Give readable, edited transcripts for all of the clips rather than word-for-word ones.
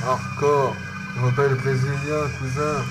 hardcore, rebelle brésilien, cousin.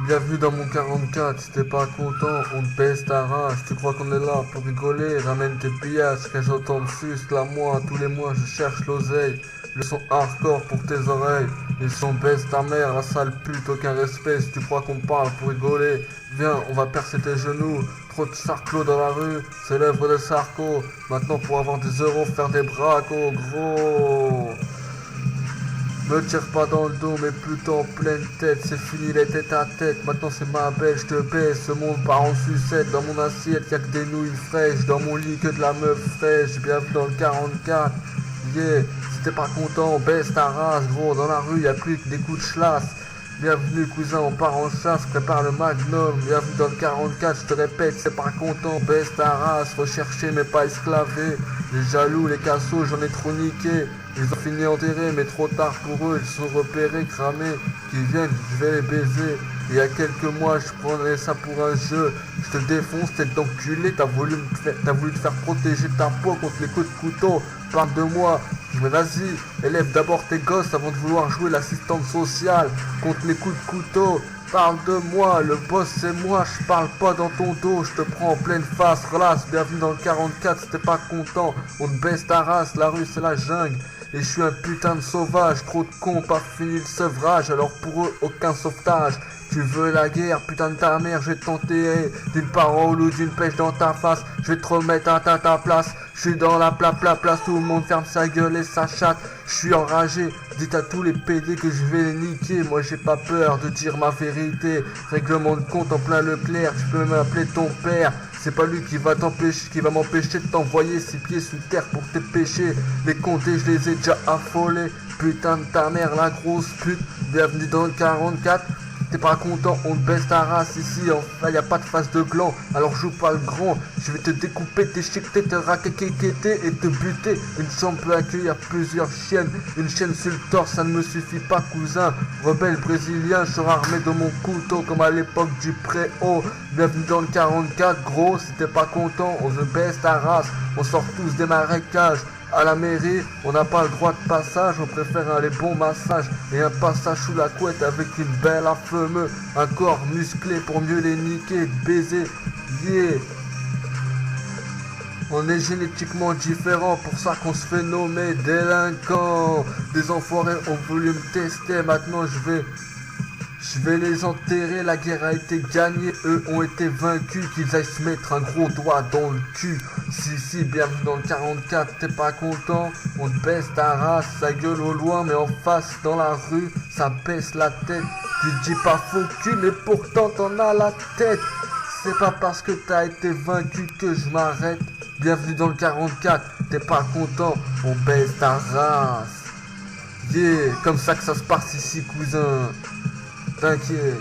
Bienvenue dans mon 44, si t'es pas content, on te baisse ta race. Tu crois qu'on est là pour rigoler, ramène tes pillages, quand j'entends le sus, là moi, tous les mois je cherche l'oseille. Le son hardcore pour tes oreilles, le son baisse ta mère, la sale pute, aucun respect. Si tu crois qu'on parle pour rigoler, viens, on va percer tes genoux. Trop de sarclos dans la rue, c'est l'œuvre de Sarko. Maintenant pour avoir des euros, faire des bracos, gros. Me tire pas dans le dos, mais plutôt en pleine tête. C'est fini les têtes à tête, maintenant c'est ma belle, je te baisse. Ce monde part en sucette, dans mon assiette y'a que des nouilles fraîches. Dans mon lit que de la meuf fraîche, bienvenue dans le 44. Yeah, si t'es pas content, baisse ta race, gros. Dans la rue y'a plus que des coups de chlasse. Bienvenue cousin, on part en chasse, prépare le magnum. Bienvenue dans le 44, je te répète, c'est pas content, baisse ta race. Rechercher mais pas esclaver. Les jaloux, les cassos, j'en ai trop niqué. Ils ont fini enterrés, mais trop tard pour eux, ils sont repérés, cramés. Qui viennent, je vais les baiser. Il y a quelques mois, je prenais ça pour un jeu. Je te défonce, tête d'enculé, t'as voulu te faire protéger ta peau contre les coups de couteau. Parle de moi, mais vas-y, élève d'abord tes gosses avant de vouloir jouer l'assistante sociale contre les coups de couteau. Parle de moi, le boss c'est moi, je parle pas dans ton dos, je te prends en pleine face, relax, bienvenue dans le 44, si t'es pas content, on te baisse ta race, la rue c'est la jungle. Et je suis un putain de sauvage, trop de cons, pas fini le sevrage, alors pour eux aucun sauvetage. Tu veux la guerre, putain de ta mère, je vais t'enterrer d'une parole ou d'une pêche dans ta face, je vais te remettre à ta place. Je suis dans la place, tout le monde ferme sa gueule et sa chatte. Je suis enragé, dites à tous les PD que je vais les niquer. Moi j'ai pas peur de dire ma vérité. Règlement de compte en plein Leclerc, tu peux même appeler ton père. C'est pas lui qui va m'empêcher de t'envoyer 6 pieds sous terre pour tes péchés. Les comptés je les ai déjà affolés. Putain de ta mère la grosse pute. Bienvenue dans le 44. T'es pas content, on te baisse ta race ici, enfin y a pas de face de gland, alors joue pas le grand, je vais te découper, t'échiqueter, te raquequeter et te buter. Une chambre peut accueillir plusieurs chiennes, une chaîne sur le torse, ça ne me suffit pas cousin. Rebelle brésilien, je serai armé de mon couteau comme à l'époque du pré-haut. Bienvenue dans le 44 gros, si t'es pas content, on te baisse ta race, on sort tous des marécages. À la mairie, on n'a pas le droit de passage, on préfère les bons massages et un passage sous la couette avec une belle affemeuse, un corps musclé pour mieux les niquer, baiser, yeah. On est génétiquement différents, pour ça qu'on se fait nommer délinquants. Des enfoirés ont voulu me tester, maintenant je vais les enterrer, la guerre a été gagnée, eux ont été vaincus, qu'ils aillent se mettre un gros doigt dans le cul. Si, bienvenue dans le 44, t'es pas content, on te baisse ta race, ça gueule au loin, mais en face dans la rue, ça baisse la tête. Tu te dis pas faux cul, mais pourtant t'en as la tête. C'est pas parce que t'as été vaincu que je m'arrête. Bienvenue dans le 44, t'es pas content, on baisse ta race. Yeah, comme ça que ça se passe ici cousin. T'inquiète.